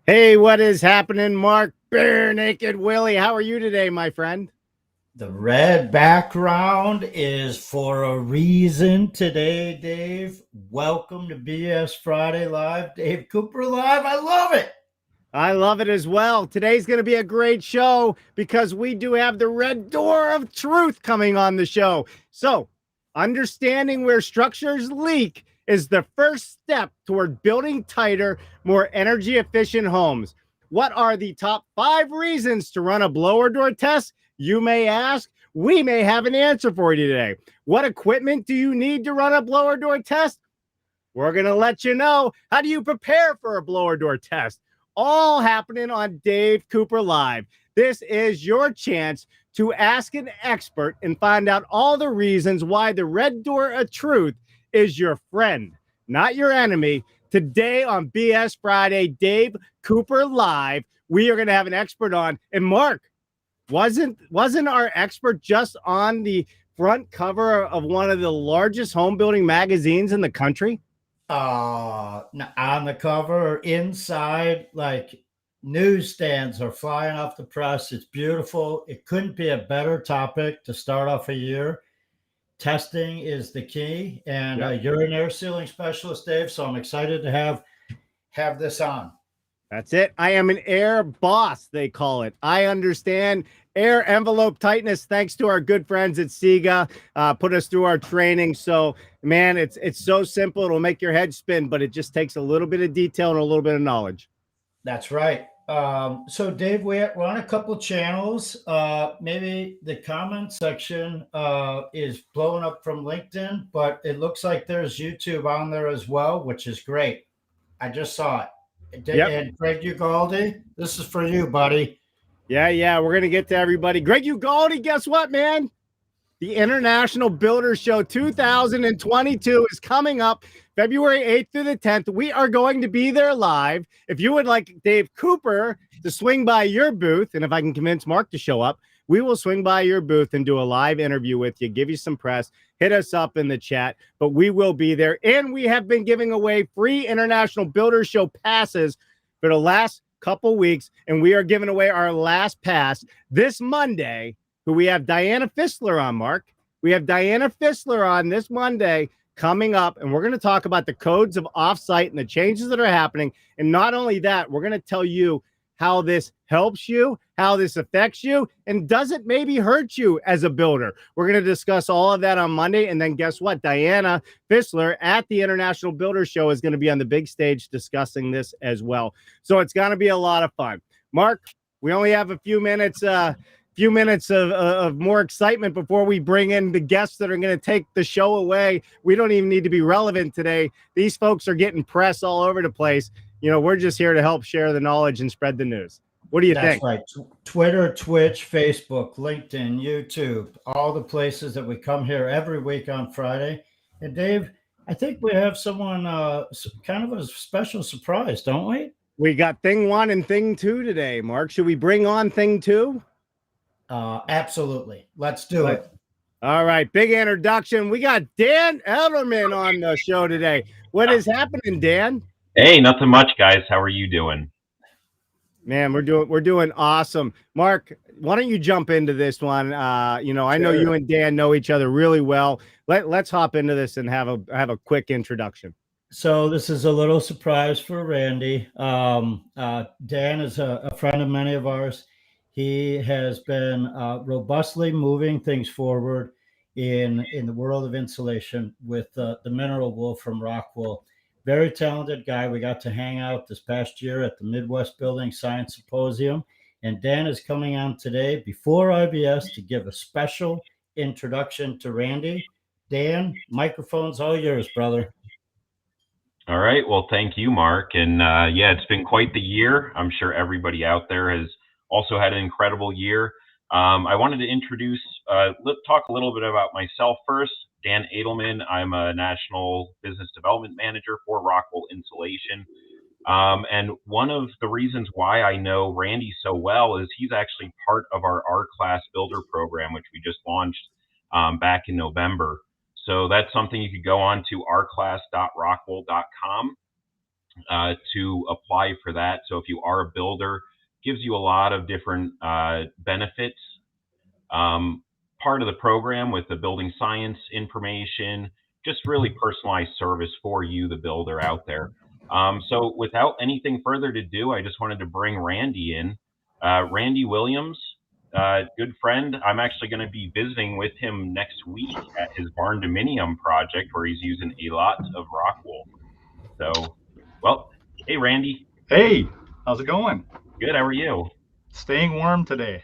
Hey, what is happening, Mark? Bare Naked Willie. How are you today, my friend? The red background is for a reason today, Dave. Welcome to BS Friday Live. Dave Cooper Live. I love it. I love it as well. Today's going to be a great show because we do have the red door of truth coming on the show. So, understanding where structures leak is the first step toward building tighter, more energy efficient homes. What are the top 5 reasons to run a blower door test? You may ask. We may have an answer for you today. What equipment do you need to run a blower door test? We're going to let you know. How do you prepare for a blower door test? All happening on Dave Cooper Live. This is your chance to ask an expert and find out all the reasons why the red door of truth is your friend, not your enemy. Today on BS Friday, Dave Cooper Live, we are going to have an expert on. And Mark, wasn't our expert just on the front cover of one of the largest home building magazines in the country? On the cover, inside, like newsstands are flying off the press. It's beautiful. It couldn't be a better topic to start off a year. Testing is the key, and you're an air sealing specialist, Dave. So I'm excited to have this on. That's it. I am an air boss, they call it. I understand air envelope tightness thanks to our good friends at SIGA. Put us through our training. So, man, it's so simple. It'll make your head spin, but it just takes a little bit of detail and a little bit of knowledge. That's right. So, Dave, we're on a couple of channels. Maybe the comment section is blowing up from LinkedIn, but it looks like there's YouTube on there as well, which is great. I just saw it. Yep. And Greg Ugaldi, this is for you, buddy. Yeah. We're going to get to everybody. Greg Ugaldi, guess what, man? The International Builder Show 2022 is coming up February 8th through the 10th. We are going to be there live. If you would like Dave Cooper to swing by your booth, and if I can convince Mark to show up, we will swing by your booth and do a live interview with you, give you some press, hit us up in the chat, but we will be there. And we have been giving away free International Builder Show passes for the last couple weeks, and we are giving away our last pass this Monday. Who we have Diana Fissler on, Mark. We have Diana Fissler on this Monday coming up, and we're going to talk about the codes of offsite and the changes that are happening. And not only that, we're going to tell you how this helps you, how this affects you, and does it maybe hurt you as a builder? We're going to discuss all of that on Monday. And then guess what? Diana Fissler at the International Builder Show is going to be on the big stage discussing this as well. So it's going to be a lot of fun. Mark, we only have a few minutes of more excitement before we bring in the guests that are going to take the show away. We don't even need to be relevant today. These folks are getting press all over the place. You know, we're just here to help share the knowledge and spread the news. What do you think? That's right. Twitter, Twitch, Facebook, LinkedIn, YouTube, all the places that we come here every week on Friday. And Dave, I think we have someone kind of a special surprise, don't we? We got thing 1 and thing 2 today, Mark. Should we bring on thing 2? Absolutely. Let's do it. All right. Big introduction. We got Dan Edelman on the show today. What is happening, Dan? Hey, nothing much, guys. How are you doing? Man, we're doing awesome. Mark, why don't you jump into this one? I know you and Dan know each other really well. Let's hop into this and have a quick introduction. So this is a little surprise for Randy. Dan is a friend of many of ours. He has been robustly moving things forward in the world of insulation with the mineral wool from rock wool. Very talented guy. We got to hang out this past year at the Midwest Building Science Symposium. And Dan is coming on today before IBS to give a special introduction to Randy. Dan, microphone's all yours, brother. All right. Well, thank you, Mark. And it's been quite the year. I'm sure everybody out there has also had an incredible year. I wanted to talk a little bit about myself first. Dan Edelman. I'm a National Business Development Manager for Rockwool Insulation. And one of the reasons why I know Randy so well is he's actually part of our R-Class Builder program, which we just launched back in November. So that's something you could go on to rclass.rockwool.com. to apply for that. So if you are a builder, gives you a lot of different benefits. Part of the program with the building science information, just really personalized service for you, the builder out there. So without anything further to do, I just wanted to bring Randy in. Randy Williams, good friend. I'm actually going to be visiting with him next week at his barn dominium project where he's using a lot of rock wool. So, well, hey, Randy. Hey, how's it going? Good. How are you? Staying warm today.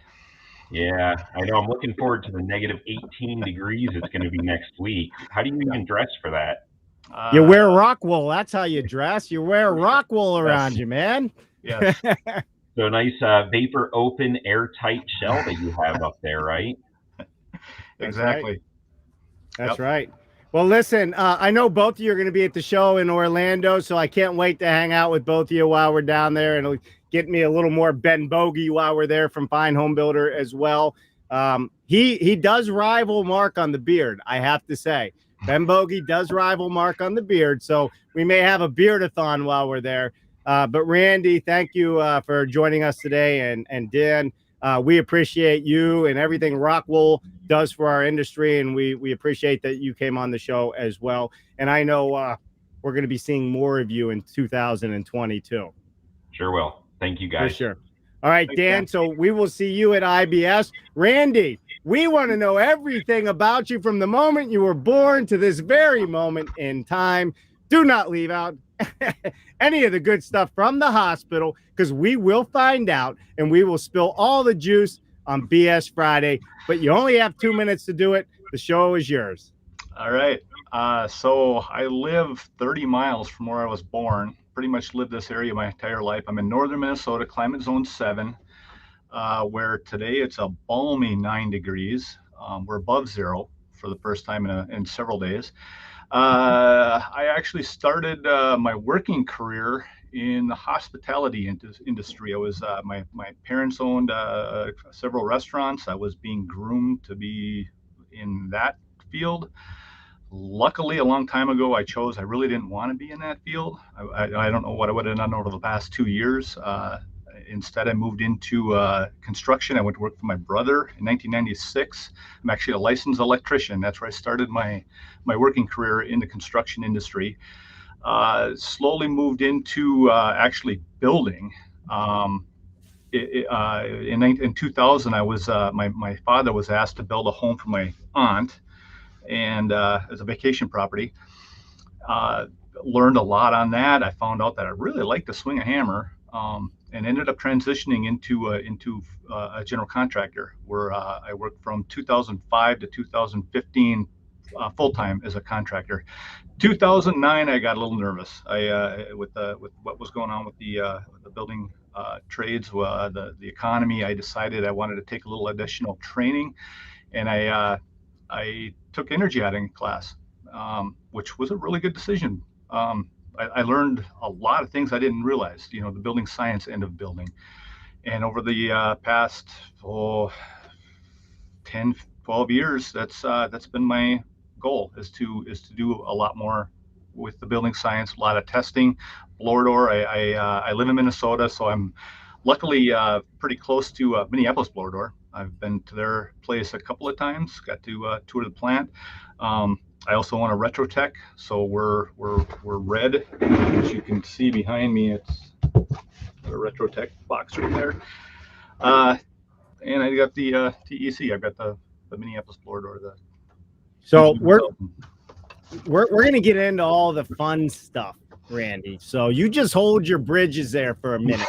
Yeah, I know. I'm looking forward to the negative 18 degrees it's going to be next week. How do you even dress for that? You wear rock wool. That's how you dress. You wear rock wool around you, man. Yes. So nice vapor open airtight shell that you have up there, right? Exactly. That's right. Well, listen, I know both of you are going to be at the show in Orlando, so I can't wait to hang out with both of you while we're down there, and it'll get me a little more Ben Bogey while we're there from Fine Home Builder as well. He does rival Mark on the beard, I have to say. Ben Bogey does rival Mark on the beard, so we may have a beardathon while we're there. But Randy, thank you for joining us today, and Dan, we appreciate you and everything Rockwool does for our industry, and we appreciate that you came on the show as well. And I know we're going to be seeing more of you in 2022. Sure will. Thank you, guys. For sure. All right, thanks, Dan. So we will see you at IBS. Randy, we want to know everything about you from the moment you were born to this very moment in time. Do not leave out any of the good stuff from the hospital, because we will find out and we will spill all the juice on BS Friday. But you only have 2 minutes to do it. The show is yours. All right. So I live 30 miles from where I was born. Pretty much lived this area my entire life. I'm in northern Minnesota, climate zone 7, where today it's a balmy 9 degrees. We're above zero for the first time in several days. I actually started my working career in the hospitality industry. I was my parents owned several restaurants. I was being groomed to be in that field. Luckily, a long time ago, I really didn't want to be in that field. I don't know what I would have done over the past 2 years. Instead, I moved into construction. I went to work for my brother in 1996. I'm actually a licensed electrician. That's where I started my working career in the construction industry. Slowly moved into actually building. In 2000, I was my father was asked to build a home for my aunt, and as a vacation property. Learned a lot on that. I found out that I really like to swing a hammer, and ended up transitioning into a general contractor, where I worked from 2005 to 2015 full time as a contractor. 2009, I got a little nervous. With what was going on with the building trades, the economy. I decided I wanted to take a little additional training, and I took energy auditing class, which was a really good decision. I learned a lot of things I didn't realize, the building science end of building. And over the past 10, 12 years, that's been my goal, is to do a lot more with the building science, a lot of testing. Blower door, I live in Minnesota, so I'm luckily pretty close to Minneapolis Blower Door. I've been to their place a couple of times, got to tour the plant. I also own a Retrotech, so we're red. As you can see behind me, it's a Retrotech box right there. And I got the TEC. I've got the Minneapolis Blower Door. So we're going to get into all the fun stuff, Randy. So you just hold your bridges there for a minute.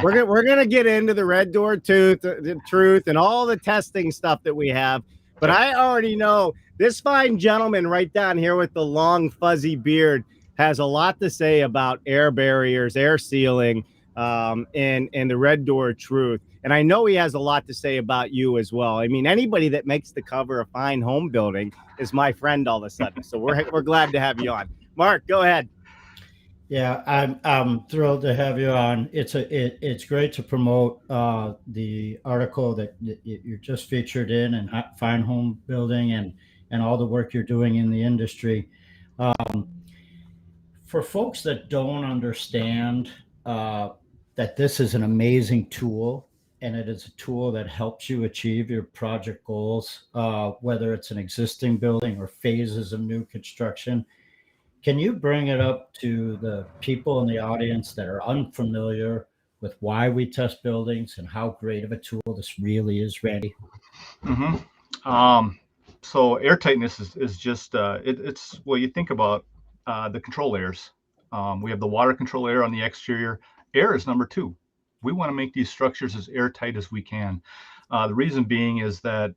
We're going to get into the red door truth and all the testing stuff that we have. But I already know this fine gentleman right down here with the long fuzzy beard has a lot to say about air barriers, air sealing, and the red door truth. And I know he has a lot to say about you as well. I mean, anybody that makes the cover of Fine Home Building is my friend all of a sudden. So we're glad to have you on. Mark, go ahead. Yeah, I'm thrilled to have you on. It's great to promote the article that you're just featured in Fine Home Building and all the work you're doing in the industry. For folks that don't understand that this is an amazing tool, and it is a tool that helps you achieve your project goals, whether it's an existing building or phases of new construction, can you bring it up to the people in the audience that are unfamiliar with why we test buildings and how great of a tool this really is, Randy? So air tightness is just, it's, well, you think about the control layers. We have the water control layer on the exterior. Air is number two. We want to make these structures as airtight as we can. The reason being is that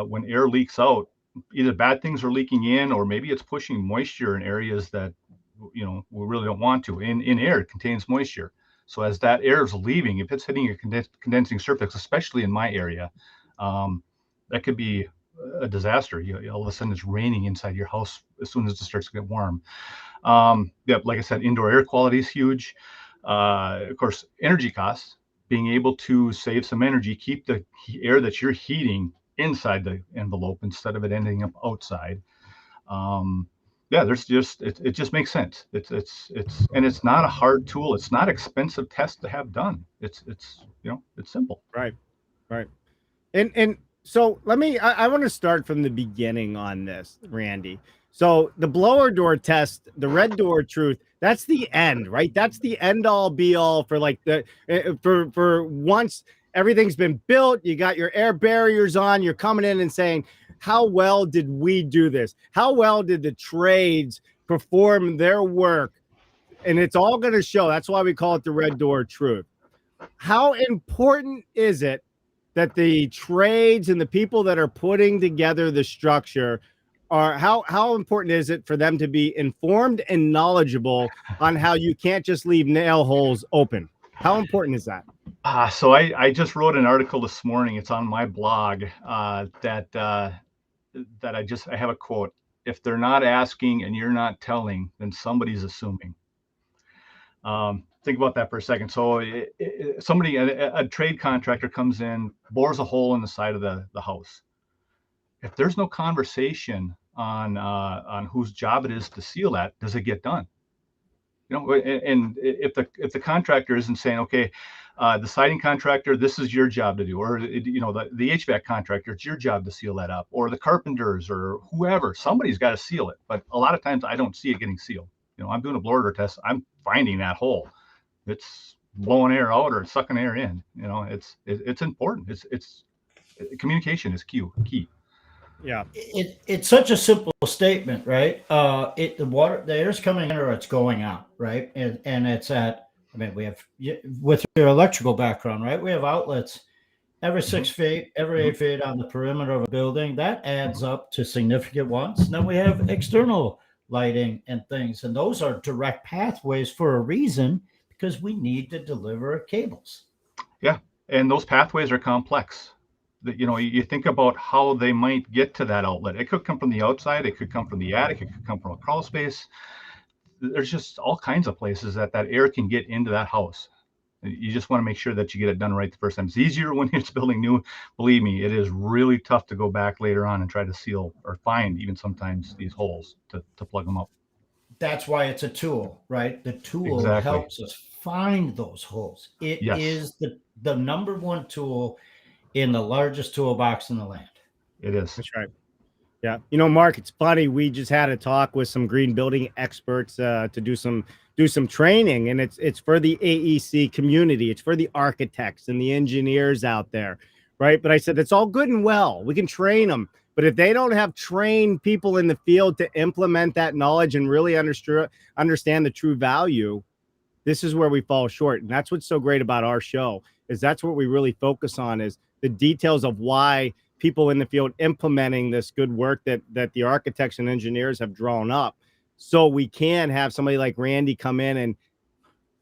when air leaks out, either bad things are leaking in, or maybe it's pushing moisture in areas that, we really don't want to. In air, it contains moisture. So as that air is leaving, if it's hitting a condensing surface, especially in my area, that could be a disaster. All of a sudden it's raining inside your house as soon as it starts to get warm. Like I said, indoor air quality is huge. Of course, energy costs, being able to save some energy, keep the air that you're heating inside the envelope instead of it ending up outside. There's just, it just makes sense. And it's not a hard tool. It's not expensive test to have done. It's simple. Right. And so I want to start from the beginning on this, Randy. So the blower door test, the red door truth, that's the end, right? That's the end all be all for like for once everything's been built, you got your air barriers on, you're coming in and saying, how well did we do this? How well did the trades perform their work? And it's all going to show. That's why we call it the red door truth. How important is it that the trades and the people that are putting together the structure are, how important is it for them to be informed and knowledgeable on how you can't just leave nail holes open? How important is that? So I just wrote an article this morning. It's on my blog that I have a quote. If they're not asking and you're not telling, then somebody's assuming. Think about that for a second. So a trade contractor comes in, bores a hole in the side of the house. If there's no conversation on whose job it is to seal that, does it get done? And if the contractor isn't saying, okay, the siding contractor, this is your job to do, or the HVAC contractor, it's your job to seal that up, or the carpenters or whoever, somebody's got to seal it. But a lot of times I don't see it getting sealed. I'm doing a blower door test, I'm finding that hole. It's blowing air out or sucking air in. It's important. It's communication is key. Yeah, it's such a simple statement, right? The air's coming in or it's going out, right? And it's at, we have, with your electrical background, right? We have outlets every 6 feet, every 8 feet on the perimeter of a building. That adds up to significant ones. And then we have external lighting and things, and those are direct pathways for a reason, because we need to deliver cables. Yeah, and those pathways are complex. You think about how they might get to that outlet. It could come from the outside, it could come from the attic, it could come from a crawl space. There's just all kinds of places that air can get into that house. You just want to make sure that you get it done right the first time. It's easier when it's building new. Believe me, it is really tough to go back later on and try to seal or find even sometimes these holes to plug them up. That's why it's a tool, right? The tool helps us find those holes. It is the number one tool in the largest toolbox in the land. It is. That's right. Yeah. Mark, it's funny. We just had a talk with some green building experts to do some training, and it's for the AEC community. It's for the architects and the engineers out there, right? But I said, it's all good and well. We can train them. But if they don't have trained people in the field to implement that knowledge and really understand the true value, this is where we fall short. And that's what's so great about our show, is that's what we really focus on, is the details of why people in the field implementing this good work that the architects and engineers have drawn up, so we can have somebody like Randy come in and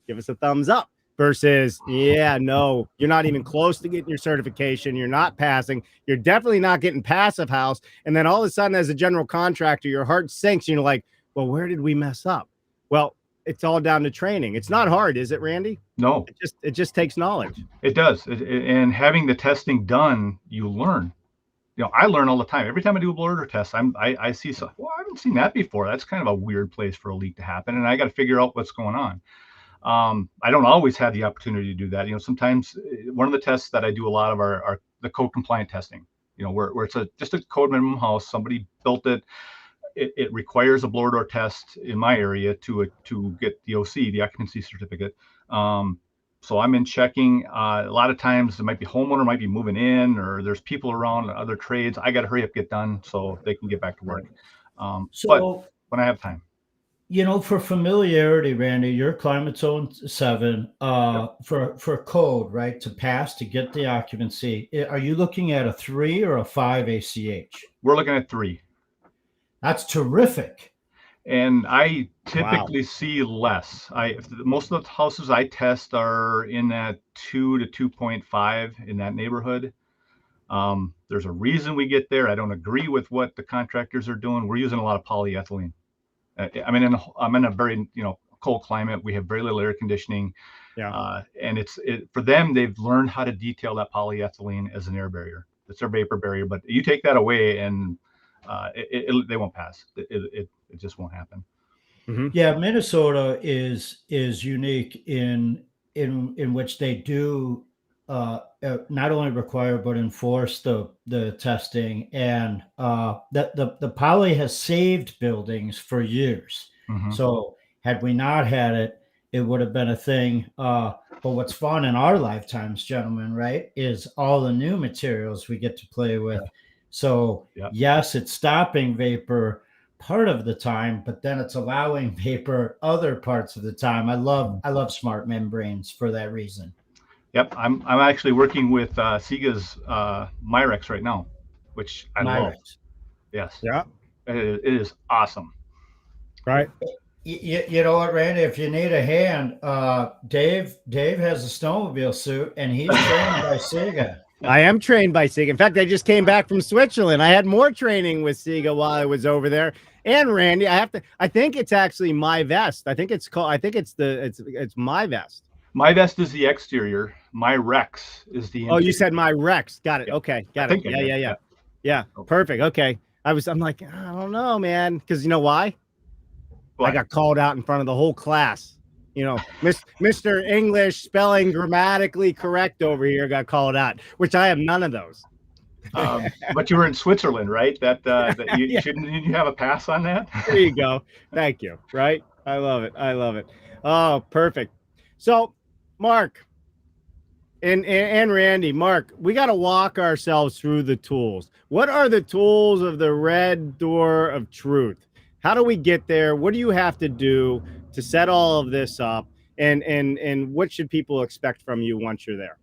give us a thumbs up versus, no, you're not even close to getting your certification. You're not passing. You're definitely not getting passive house. And then all of a sudden, as a general contractor, your heart sinks. You're like, well, where did we mess up? Well, it's all down to training. It's not hard, is it, Randy? No. It just takes knowledge. It does. And having the testing done, you learn. I learn all the time. Every time I do a blower test, I see something. Well, I haven't seen that before. That's kind of a weird place for a leak to happen, and I got to figure out what's going on. I don't always have the opportunity to do that. Sometimes one of the tests that I do a lot of are the code compliant testing. Where it's just a code minimum house. Somebody built it. It requires a blower door test in my area to get the OC, the occupancy certificate. So I'm in checking. A lot of times it might be homeowner might be moving in, or there's people around, other trades. I got to hurry up, get done so they can get back to work. But when I have time. For familiarity, Randy, you're climate zone 7 for code, right? To pass, to get the occupancy. Are you looking at a 3 or a 5 ACH? We're looking at 3. That's terrific. And I typically see less. Most of the houses I test are in that 2 to 2.5 in that neighborhood. There's a reason we get there. I don't agree with what the contractors are doing. We're using a lot of polyethylene. I'm in a very cold climate. We have very little air conditioning. Yeah. And for them, they've learned how to detail that polyethylene as an air barrier. It's their vapor barrier, but you take that away and they won't pass. It just won't happen. Mm-hmm. Yeah, Minnesota is unique in which they do not only require but enforce the testing, and the poly has saved buildings for years. Mm-hmm. So had we not had it, it would have been a thing. But what's fun in our lifetimes, gentlemen, right, is all the new materials we get to play with. Yeah. So yes, it's stopping vapor part of the time, but then it's allowing vapor other parts of the time. I love smart membranes for that reason. Yep, I'm actually working with Sega's Myrex right now, which I love. Yes. Yeah. It is awesome. Right. You know what, Randy? If you need a hand, Dave has a snowmobile suit, and he's trained by Sega. I am trained by Sega. In fact, I just came back from Switzerland. I had more training with Sega while I was over there. And Randy, I think it's actually My Vest. It's My Vest. My Vest is the exterior. My Rex is the interior. Oh, you said My Rex. Got it. Okay. Got it. Yeah. Perfect. Okay. I'm like, I don't know, man. Because you know why? I got called out in front of the whole class. Mr. English spelling grammatically correct over here got called out, which I have none of those. But you were in Switzerland, right? That shouldn't you have a pass on that? There you go. Thank you. Right? I love it. Oh, perfect. So, Mark and Randy, Mark, we got to walk ourselves through the tools. What are the tools of the red door of truth? How do we get there? What do you have to do to set all of this up? And what should people expect from you once you're there?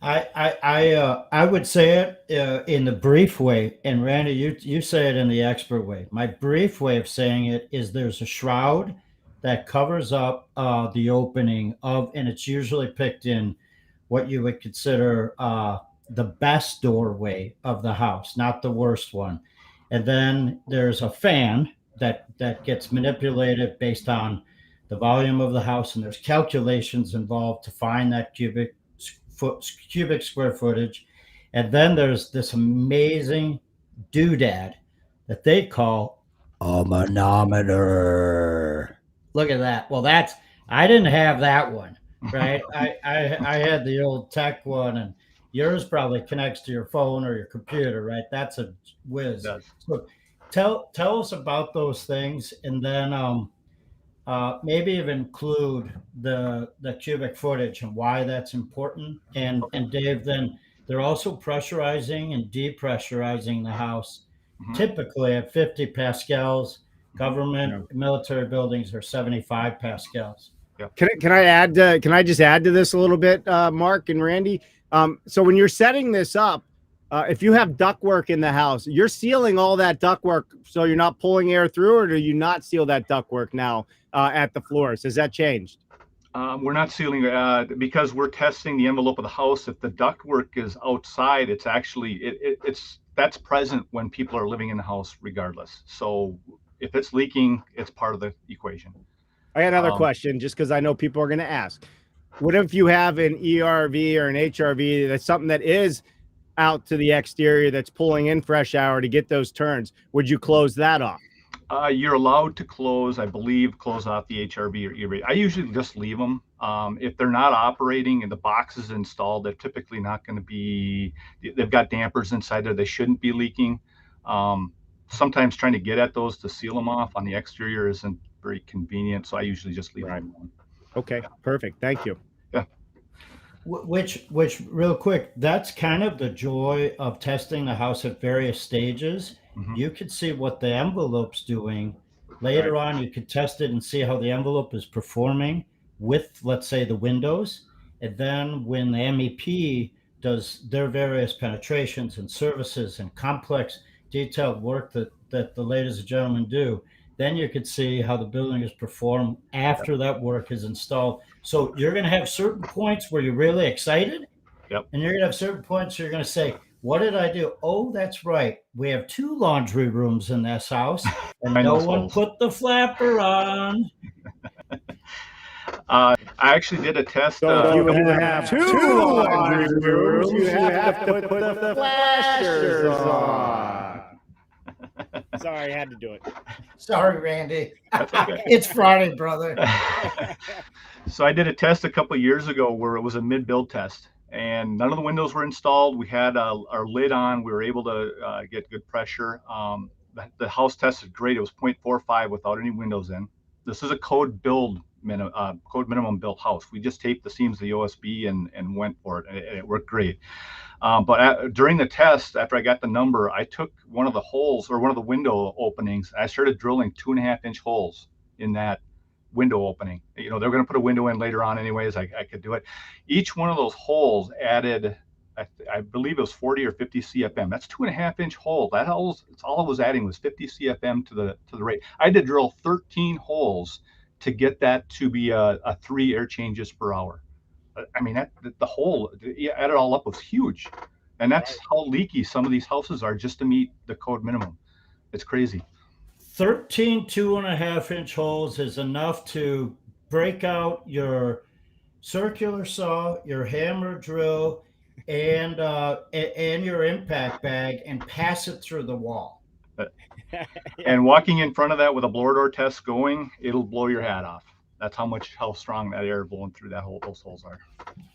I would say it in the brief way, and Randy, you say it in the expert way. My brief way of saying it is there's a shroud that covers up the opening and it's usually picked in what you would consider the best doorway of the house, not the worst one. And then there's a fan that gets manipulated based on the volume of the house, and there's calculations involved to find that cubic square footage. And then there's this amazing doodad that they call a manometer. Look at that. Well, I didn't have that one, right? I had the old tech one, and yours probably connects to your phone or your computer, right? That's a whiz. So tell us about those things, and then maybe even include the cubic footage and why that's important. And Dave, then they're also pressurizing and depressurizing the house, typically at 50 pascals. Government, military buildings are 75 pascals. Yeah. Can I just add to this a little bit, Mark and Randy? So when you're setting this up, if you have ductwork in the house, you're sealing all that ductwork so you're not pulling air through, or do you not seal that ductwork now at the floors? Has that changed? We're not sealing because we're testing the envelope of the house. If the ductwork is outside, it's actually that's present when people are living in the house regardless. So if it's leaking, it's part of the equation. I got another question, just because I know people are going to ask. What if you have an ERV or an HRV? That's something that is out to the exterior that's pulling in fresh air to get those turns, would you close that off? You're allowed to close, I believe, close off the HRV or E-rate. I usually just leave them. If they're not operating and the box is installed, they're typically not going to be, they've got dampers inside there. They shouldn't be leaking. Sometimes trying to get at those to seal them off on the exterior isn't very convenient. So I usually just leave them alone. Okay, perfect. Thank you. Yeah. Which real quick, that's kind of the joy of testing the house at various stages. Mm-hmm. You could see what the envelope's doing. Later on, you could test it and see how the envelope is performing with, let's say, the windows. And then when the MEP does their various penetrations and services and complex detailed work that the ladies and gentlemen do, then you could see how the building is performed after that work is installed. So you're going to have certain points where you're really excited. Yep. And you're going to have certain points you're going to say, what did I do? Oh, that's right. We have 2 laundry rooms in this house, and no one put the flapper on. I actually did a test. So you have 2 laundry rooms. You have to put the flashers on. Sorry, I had to do it. Sorry, Randy. That's okay. It's Friday, brother. So I did a test a couple of years ago where it was a mid-build test, and none of the windows were installed. We had our lid on. We were able to get good pressure. The house tested great. It was 0.45 without any windows in. This is a code minimum built house. We just taped the seams of the OSB and went for it, and it worked great. But during the test, after I got the number, I took one of the holes or one of the window openings. And I started drilling 2.5-inch holes in that window opening. You know, they're going to put a window in later on anyways. I could do it. Each one of those holes added, I believe it was 40 or 50 CFM. That's 2.5-inch hole. That's all it was adding was 50 CFM to the rate. I had to drill 13 holes to get that to be a 3 air changes per hour. I mean, the hole, add it all up, was huge. And that's how leaky some of these houses are just to meet the code minimum. It's crazy. 13 2.5-inch holes is enough to break out your circular saw, your hammer drill, and your impact bag and pass it through the wall. And walking in front of that with a blower door test going, it'll blow your hat off. That's how strong that air blowing through those holes are.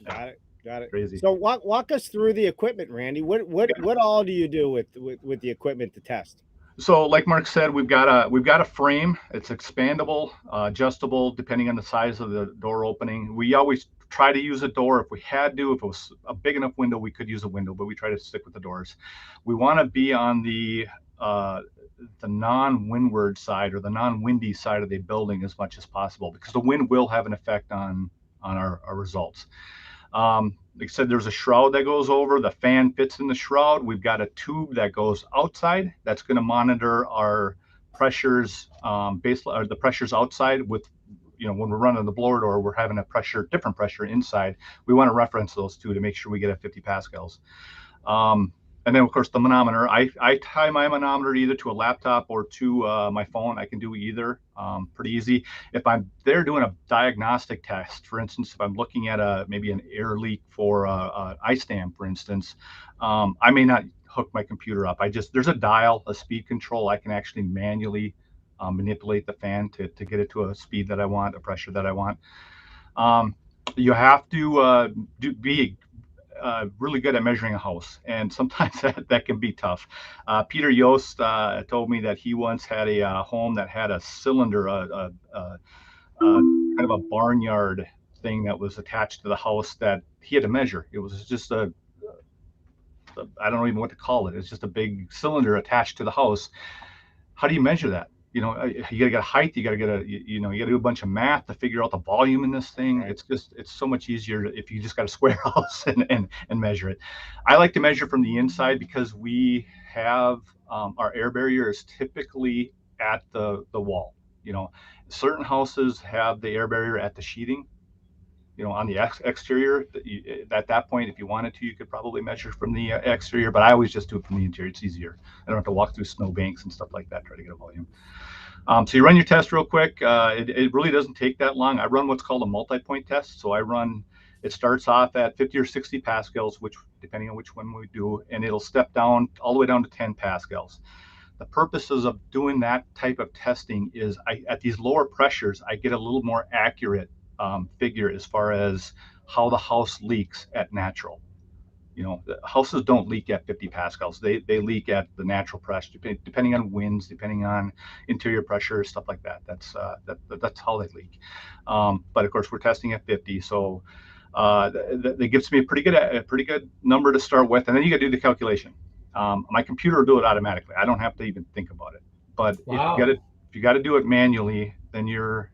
Got it. Crazy. So walk us through the equipment, Randy. What all do you do with the equipment to test? So like Mark said, we've got a frame. It's expandable, adjustable depending on the size of the door opening. We always try to use a door if we had to. If it was a big enough window, we could use a window, but we try to stick with the doors. We want to be on the non-windward side or the non-windy side of the building as much as possible, because the wind will have an effect on our results. Like I said, there's a shroud that goes over. The fan fits in the shroud. We've got a tube that goes outside that's going to monitor our pressures, the pressures outside. With, you know, when we're running the blower door, we're having different pressure inside. We want to reference those two to make sure we get at 50 pascals. And then, of course, the manometer. I tie my manometer either to a laptop or to my phone. I can do either, pretty easy. If I'm there doing a diagnostic test, for instance, if I'm looking at maybe an air leak for an ice dam, for instance, I may not hook my computer up. There's a dial, a speed control. I can actually manually manipulate the fan to get it to a speed that I want, a pressure that I want. You have to be really good at measuring a house, and sometimes that can be tough. Peter Yost told me that he once had a home that had a cylinder, kind of a barnyard thing that was attached to the house that he had to measure. It was just I don't even know what to call it. It's just a big cylinder attached to the house. How do you measure that? You know, you got to get a height. You got to get you got to do a bunch of math to figure out the volume in this thing. Right. It's so much easier if you just got a square house and measure it. I like to measure from the inside because we have our air barrier is typically at the wall. You know, certain houses have the air barrier at the sheeting. You know, on the exterior. At that point, if you wanted to, you could probably measure from the exterior. But I always just do it from the interior. It's easier. I don't have to walk through snow banks and stuff like that, try to get a volume. So you run your test real quick. It really doesn't take that long. I run what's called a multi-point test. So it starts off at 50 or 60 pascals, which depending on which one we do, and it'll step down all the way down to 10 pascals. The purposes of doing that type of testing is at these lower pressures, I get a little more accurate figure as far as how the house leaks at natural. Houses don't leak at 50 pascals. They leak at the natural pressure, depending on winds, depending on interior pressure, stuff like that. That's how they leak. But of course, we're testing at 50, so that gives me a pretty good number to start with, and then you got to do the calculation. My computer will do it automatically. I don't have to even think about it. But Wow. if you got to do it manually, then you're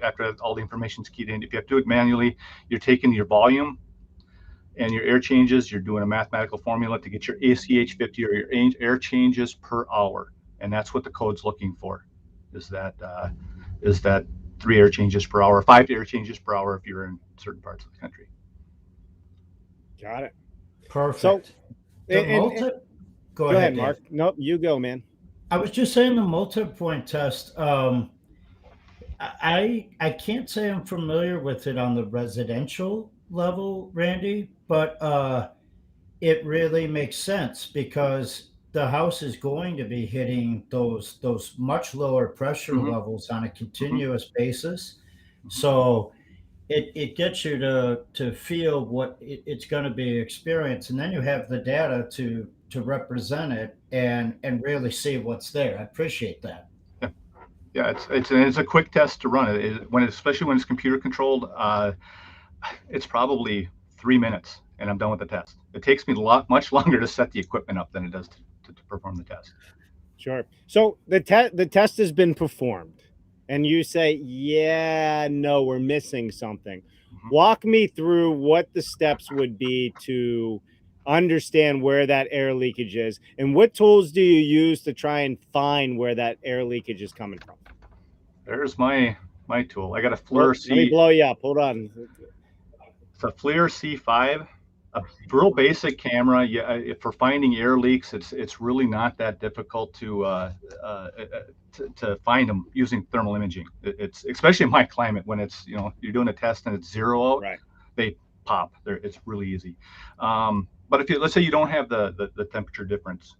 after all the information's keyed in. If you have to do it manually, you're taking your volume and your air changes, you're doing a mathematical formula to get your ACH 50 or your air changes per hour. And that's what the code's looking for, is that 3 air changes per hour, 5 air changes per hour if you're in certain parts of the country. Got it. Perfect. So, go ahead, Mark. Nope, you go, man. I was just saying the multi-point test. I can't say I'm familiar with it on the residential level, Randy, but it really makes sense because the house is going to be hitting those much lower pressure levels on a continuous basis. So it gets you to feel what it's going to be experienced, and then you have the data to represent it and really see what's there. I appreciate that. Yeah, it's a quick test to run it. Especially when it's computer controlled, it's probably 3 minutes, and I'm done with the test. It takes me much longer to set the equipment up than it does to perform the test. Sure. So the test has been performed, and you say, yeah, no, we're missing something. Walk me through what the steps would be to understand where that air leakage is, and what tools do you use to try and find where that air leakage is coming from? There's my tool. I got a FLIR C. Let me blow you up. Hold on. It's a FLIR C5, a real basic camera. Yeah, for finding air leaks, it's really not that difficult to find them using thermal imaging. It's especially in my climate when it's you're doing a test and it's 0 out, right. They pop. It's really easy. But if let's say you don't have the temperature difference,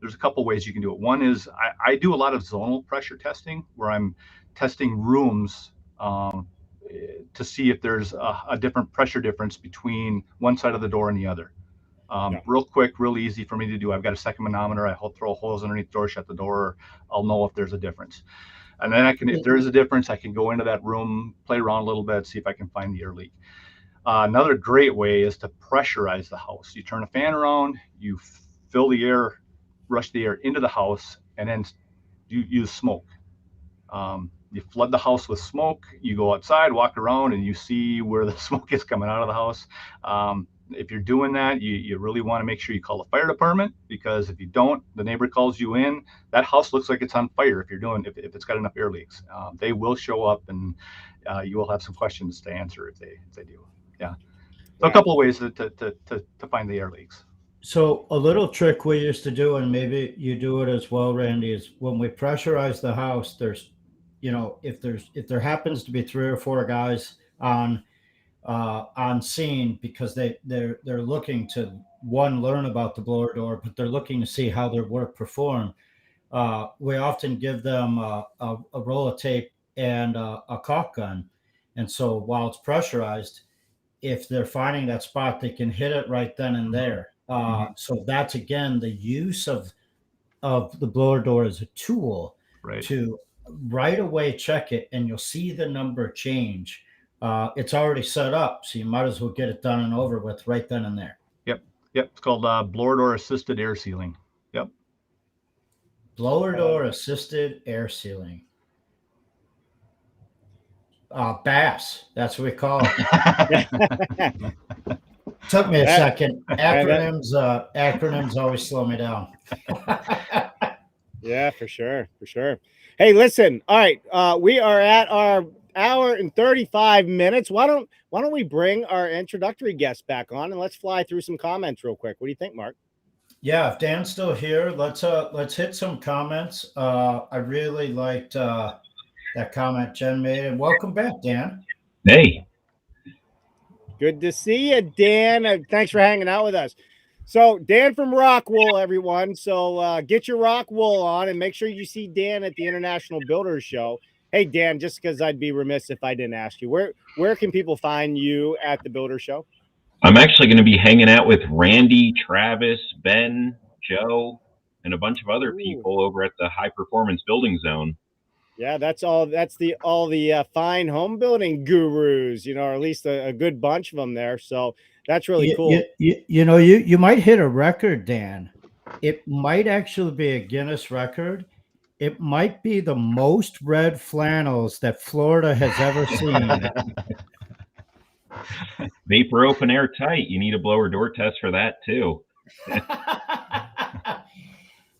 there's a couple ways you can do it. One is I do a lot of zonal pressure testing where I'm testing rooms to see if there's a different pressure difference between one side of the door and the other. Real quick, real easy for me to do. I've got a second manometer. I throw holes underneath the door, shut the door. I'll know if there's a difference. And then if there is a difference, I can go into that room, play around a little bit, see if I can find the air leak. Another great way is to pressurize the house. You turn a fan around, you fill the air, rush the air into the house, and then you use smoke. You flood the house with smoke, you go outside, walk around, and you see where the smoke is coming out of the house. If you're doing that, you really want to make sure you call the fire department, because if you don't, the neighbor calls you in, that house looks like it's on fire if it's got enough air leaks. They will show up, and you will have some questions to answer if they do. Yeah. So a couple of ways to find the air leaks. So a little trick we used to do, and maybe you do it as well, Randy, is when we pressurize the house, there's, if there happens to be 3 or 4 guys on scene, because they're looking to learn about the blower door, but they're looking to see how their work performed. We often give them a roll of tape and a caulk gun, and so while it's pressurized, if they're finding that spot, they can hit it right then and there. So that's, again, the use of the blower door as a tool to right away check it, and you'll see the number change. It's already set up, so you might as well get it done and over with right then and there. Yep. It's called blower door assisted air sealing. Yep. Blower door assisted air sealing. BASS, that's what we call it. Took me a second. Acronyms always slow me down. Yeah, for sure. Hey, listen. All right, we are at our hour and 35 minutes. Why don't we bring our introductory guest back on, and let's fly through some comments real quick. What do you think, Mark? Yeah, if Dan's still here, let's hit some comments. I really liked that comment Jen made, and welcome back, Dan. Hey. Good to see you, Dan. Thanks for hanging out with us. So Dan from Rockwool, everyone. So get your Rockwool on and make sure you see Dan at the International Builders Show. Hey, Dan, just because I'd be remiss if I didn't ask you, where can people find you at the Builder Show? I'm actually going to be hanging out with Randy, Travis, Ben, Joe, and a bunch of other people over at the High Performance Building Zone. Yeah, that's all. That's all the fine home building gurus, or at least a good bunch of them there. So that's really cool. You might hit a record, Dan. It might actually be a Guinness record. It might be the most red flannels that Florida has ever seen. Vapor open air tight. You need a blower door test for that too.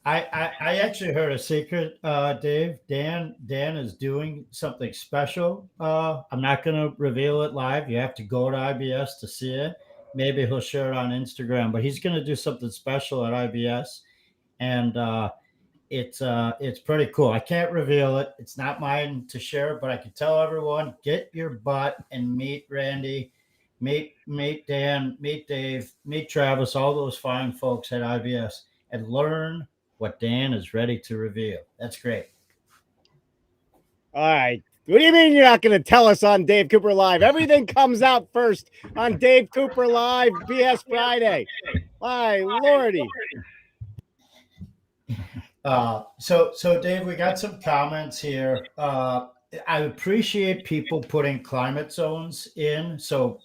I actually heard a secret, Dave. Dan is doing something special. I'm not going to reveal it live. You have to go to IBS to see it. Maybe he'll share it on Instagram, but he's going to do something special at IBS, and it's pretty cool. I can't reveal it. It's not mine to share, but I can tell everyone: get your butt and meet Randy, meet Dan, meet Dave, meet Travis, all those fine folks at IBS, and learn what Dan is ready to reveal. That's great. All right. What do you mean you're not going to tell us on Dave Cooper Live? Everything comes out first on Dave Cooper Live, BS Friday. My Lordy. So Dave, we got some comments here. I appreciate people putting climate zones in. So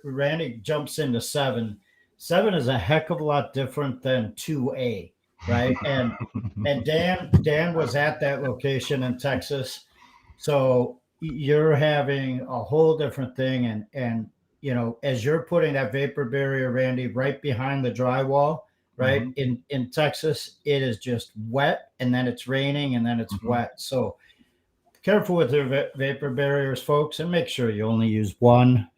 Randy jumps into 7. 7 is a heck of a lot different than 2A. Right. And Dan was at that location in Texas. So you're having a whole different thing. And as you're putting that vapor barrier, Randy, right behind the drywall, right, in Texas, it is just wet, and then it's raining, and then it's wet. So careful with your vapor barriers, folks, and make sure you only use one.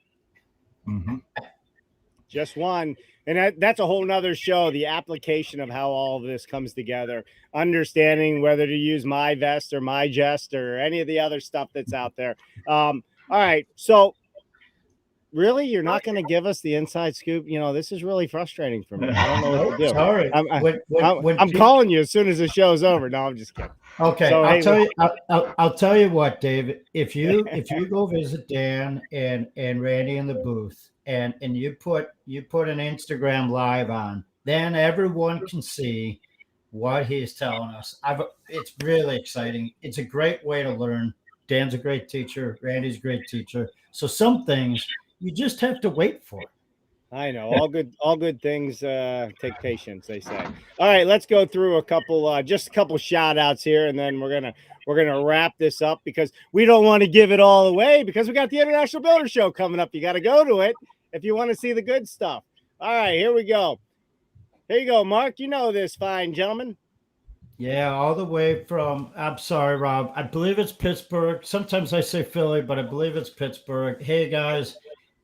Just one. And that's a whole nother show, the application of how all of this comes together, understanding whether to use my vest or my jest or any of the other stuff that's out there. All right. So really, you're not going to give us the inside scoop? This is really frustrating for me. I don't know what to do. Sorry. I'm calling you as soon as the show's over. No, I'm just kidding. Okay. So, I'll tell you what, Dave, if you go visit Dan and Randy in the booth, and you put an Instagram live on, then everyone can see what he's telling us. It's really exciting. It's a great way to learn. Dan's a great teacher. Randy's a great teacher. So some things you just have to wait for. I know. All good things take patience, they say. All right, let's go through a couple shout outs here, and then we're gonna wrap this up because we don't want to give it all away because we got the International Builder Show coming up. You got to go to it if you want to see the good stuff. All right, here we go. Here you go, Mark. You know this fine gentleman. Yeah, all the way from, I'm sorry, Rob. I believe it's Pittsburgh. Sometimes I say Philly, but I believe it's Pittsburgh. Hey, guys,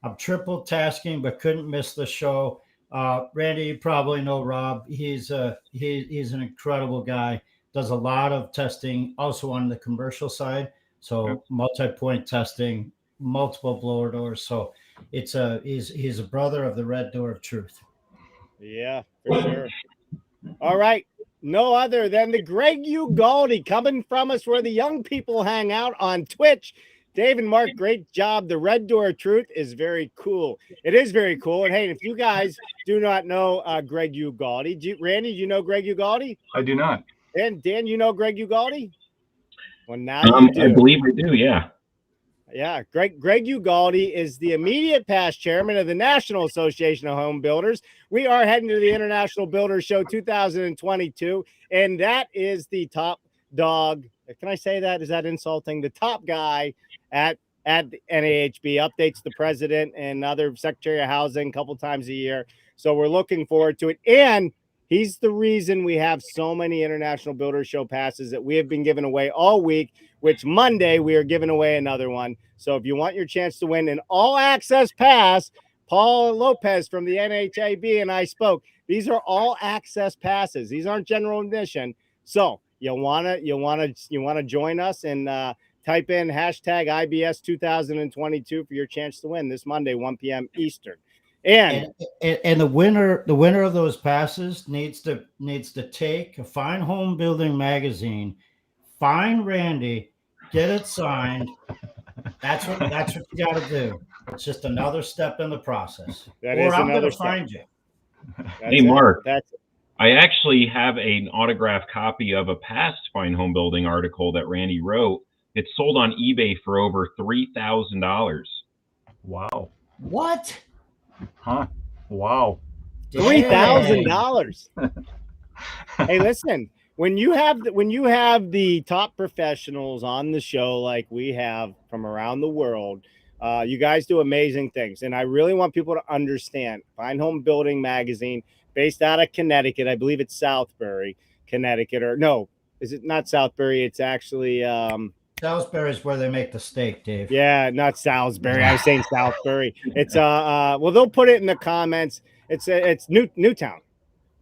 I'm triple tasking, but couldn't miss the show. Randy, you probably know Rob. He's an incredible guy. Does a lot of testing, also on the commercial side. So multi-point testing, multiple blower doors. So he's a brother of the Red Door of Truth. Yeah, for sure. All right. No other than the Greg Ugaldi coming from us where the young people hang out on Twitch. Dave and Mark, great job. The Red Door of Truth is very cool. It is very cool. And hey, if you guys do not know Greg Ugaldi, Randy, do you know Greg Ugaldi? I do not. And Dan, you know Greg Ugaldi? Well, now you do. I believe I do, yeah. Yeah, Greg Ugaldi is the immediate past chairman of the National Association of Home Builders. We are heading to the International Builders Show 2022, and that is the top dog. Can I say that? Is that insulting? The top guy at NAHB updates the president and other Secretary of Housing a couple times a year. So we're looking forward to it. And he's the reason we have so many International Builders Show passes that we have been giving away all week, which Monday we are giving away another one. So if you want your chance to win an all-access pass, Paul Lopez from the NHAB and I spoke. These are all-access passes. These aren't general admission. So you wanna join us and type in hashtag IBS 2022 for your chance to win this Monday, 1 p.m. Eastern. And the winner of those passes needs to take a Fine Home Building magazine, find Randy, get it signed. That's what you got to do. It's just another step in the process. That or is I'm going another to step. find you. Hey, Mark. That's it. I actually have an autographed copy of a past Fine Home Building article that Randy wrote. It's sold on eBay for over $3,000. Wow. What? Huh? Wow. $3,000. Hey, listen, when you have the top professionals on the show like we have from around the world, you guys do amazing things. And I really want people to understand Fine Home Building magazine, based out of Connecticut. I believe it's Southbury, Connecticut, or no, is it not Southbury? It's actually Salisbury is where they make the steak, Dave. Yeah, not Salisbury. I was saying Southbury. It's well, they'll put it in the comments. It's Newtown,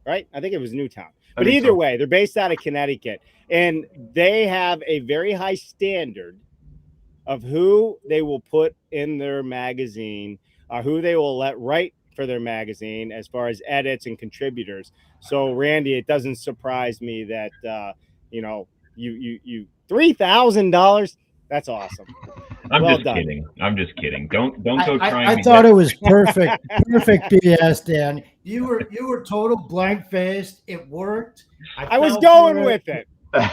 right? I think it was Newtown. But either way, they're based out of Connecticut, and they have a very high standard of who they will put in their magazine, who they will let write for their magazine as far as edits and contributors. So, Randy, it doesn't surprise me that you $3,000. That's awesome. I'm Well just done. kidding. I'm just kidding. Don't go trying. I thought it was perfect BS, Dan. You were total blank faced. It worked. I was going with it.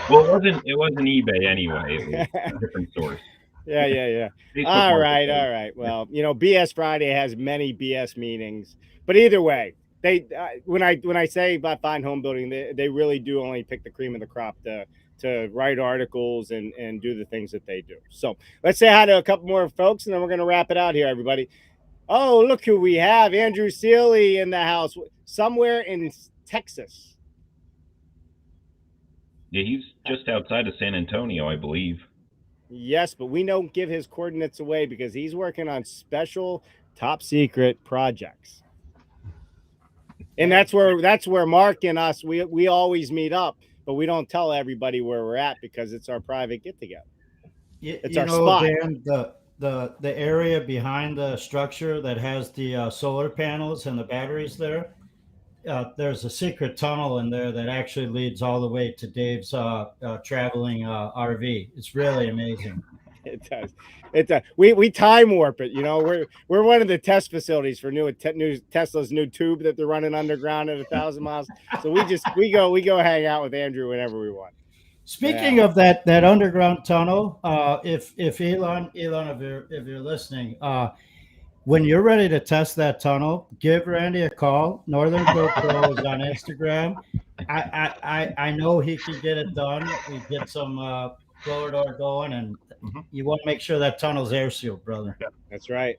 Well, it wasn't eBay anyway. It was a different source. Yeah. Facebook All Marketplace. right. Well, BS Friday has many BS meetings, but either way, they when I say about Fine Home Building, they really do only pick the cream of the crop to write articles and do the things that they do. So let's say hi to a couple more folks, and then we're going to wrap it out here, everybody. Oh, look who we have. Andrew Seeley in the house, somewhere in Texas. Yeah, he's just outside of San Antonio, I believe. Yes, but we don't give his coordinates away because he's working on special top secret projects. And that's where Mark and us, we always meet up, but we don't tell everybody where we're at because it's our private get together. It's our spot. Dan, the area behind the structure that has the solar panels and the batteries there, there's a secret tunnel in there that actually leads all the way to Dave's traveling RV. It's really amazing. It does. We time warp it. We're one of the test facilities for new Tesla's new tube that they're running underground at 1,000 miles. So we go hang out with Andrew whenever we want. Speaking of that underground tunnel, if Elon, if you're listening, when you're ready to test that tunnel, give Randy a call. Northern GoPro is on Instagram. I know he can get it done. We get some blower door going, and you want to make sure that tunnel's air sealed, brother. Yeah. That's right.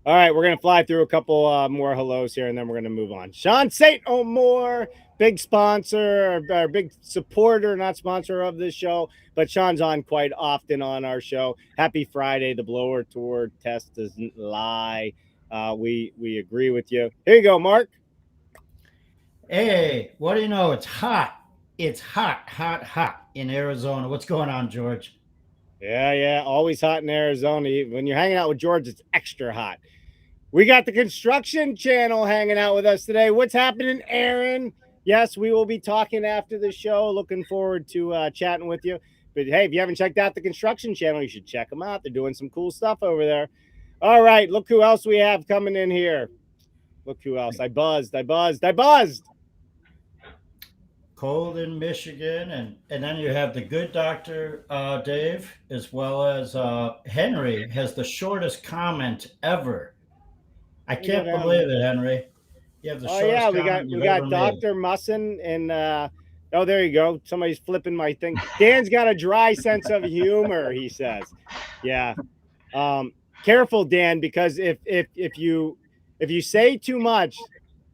All right, we're gonna fly through a couple more hellos here, and then we're gonna move on. Sean St. O'More, big sponsor, or big supporter, not sponsor of this show, but Sean's on quite often on our show. Happy Friday. The blower tour test doesn't lie. We agree with you. Here you go, Mark. Hey, what do you know? It's hot. It's hot in Arizona. What's going on, George? Yeah. Always hot in Arizona. When you're hanging out with George, it's extra hot. We got the construction channel hanging out with us today. What's happening, Aaron? Yes, we will be talking after the show. Looking forward to chatting with you. But hey, if you haven't checked out the construction channel, you should check them out. They're doing some cool stuff over there. All right, look who else we have coming in here. Look who else. I buzzed. Cold in Michigan, and then you have the good doctor, Dave, as well as Henry has the shortest comment ever. I can't believe it, Henry. You have the shortest comment we got Dr. Musson, and oh, there you go. Somebody's flipping my thing. Dan's got a dry sense of humor, he says. Yeah. Careful, Dan, because if you say too much,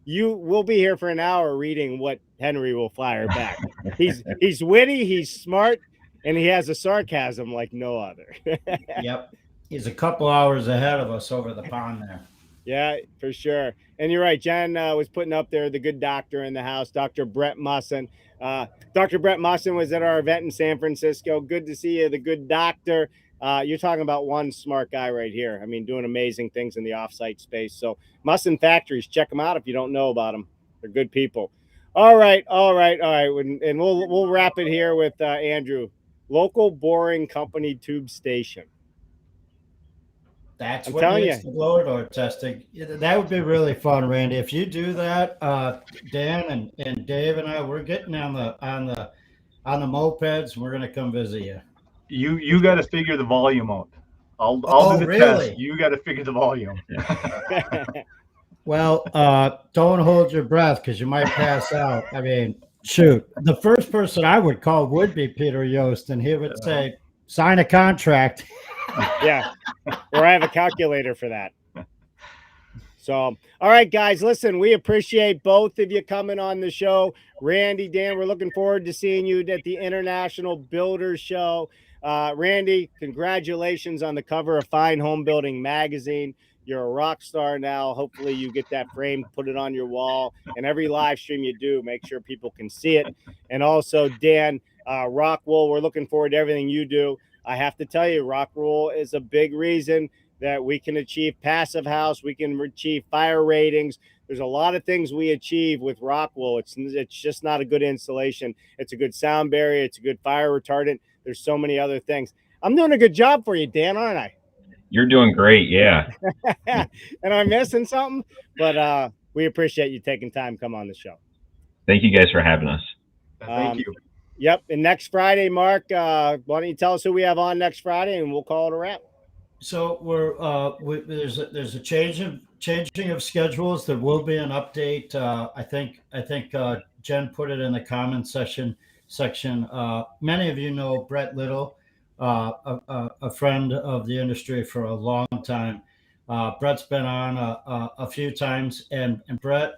you will be here for an hour reading what Henry will fire back. He's witty, he's smart, and he has a sarcasm like no other. Yep. He's a couple hours ahead of us over the pond there. Yeah, for sure. And you're right. Jen was putting up there the good doctor in the house, Dr. Brett Musson. Dr. Brett Musson was at our event in San Francisco. Good to see you, the good doctor. You're talking about one smart guy right here. I mean, doing amazing things in the offsite space. So Musson Factories, check them out if you don't know about them. They're good people. All right, all right, all right. And we'll wrap it here with Andrew. Local boring company tube station. That's I'm what telling needs you. the blower door testing. That would be really fun, Randy. If you do that, Dan and Dave and I, we're getting on the mopeds, and we're gonna come visit you. You got to figure the volume out. I'll do the really? test. You got to figure the volume. Well, don't hold your breath because you might pass out. I mean, shoot, the first person I would call would be Peter Yost, and he would say, "Sign a contract." Yeah, or I have a calculator for that. So, all right, guys, listen, we appreciate both of you coming on the show. Randy, Dan, we're looking forward to seeing you at the International Builders Show. Randy, congratulations on the cover of Fine Home Building magazine. You're a rock star now. Hopefully you get that framed, put it on your wall, and every live stream you do, make sure people can see it. And also, Dan, Rockwool, we're looking forward to everything you do. I have to tell you, Rockwool is a big reason that we can achieve passive house, we can achieve fire ratings. There's a lot of things we achieve with Rockwool. It's just not a good insulation. It's a good sound barrier. It's a good fire retardant. There's so many other things. I'm doing a good job for you, Dan, aren't I? You're doing great. Yeah. And I'm missing something, but we appreciate you taking time to come on the show. Thank you guys for having us. Thank you. Yep. And next Friday, Mark, why don't you tell us who we have on next Friday, and we'll call it a wrap. So there's a changing of schedules. There will be an update. I think Jen put it in the comment section. Many of you know Brett Little, a friend of the industry for a long time. Brett's been on a few times, and Brett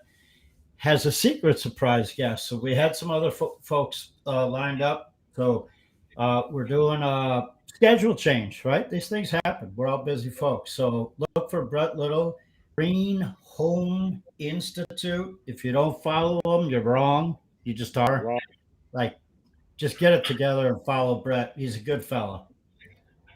has a secret surprise guest. So we had some other folks lined up. So we're doing a schedule change, right? These things happen. We're all busy folks. So look for Brett Little, Green Home Institute. If you don't follow them, you're wrong. You just are. Wrong. Like, just get it together and follow Brett. He's a good fella.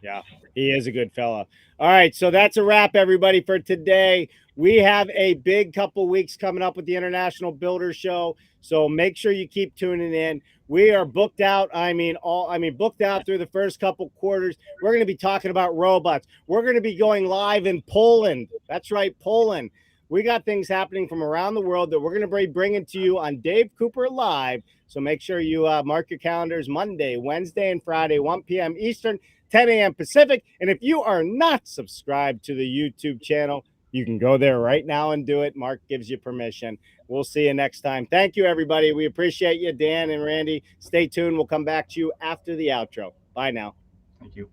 Yeah, he is a good fella. All right, so that's a wrap, everybody, for today. We have a big couple weeks coming up with the International Builder Show, so make sure you keep tuning in. We are booked out. Booked out through the first couple quarters. We're going to be talking about robots. We're going to be going live in Poland. That's right, Poland. We got things happening from around the world that we're going to be bringing to you on Dave Cooper Live. So make sure you mark your calendars Monday, Wednesday, and Friday, 1 p.m. Eastern, 10 a.m. Pacific. And if you are not subscribed to the YouTube channel, you can go there right now and do it. Mark gives you permission. We'll see you next time. Thank you, everybody. We appreciate you, Dan and Randy. Stay tuned. We'll come back to you after the outro. Bye now. Thank you.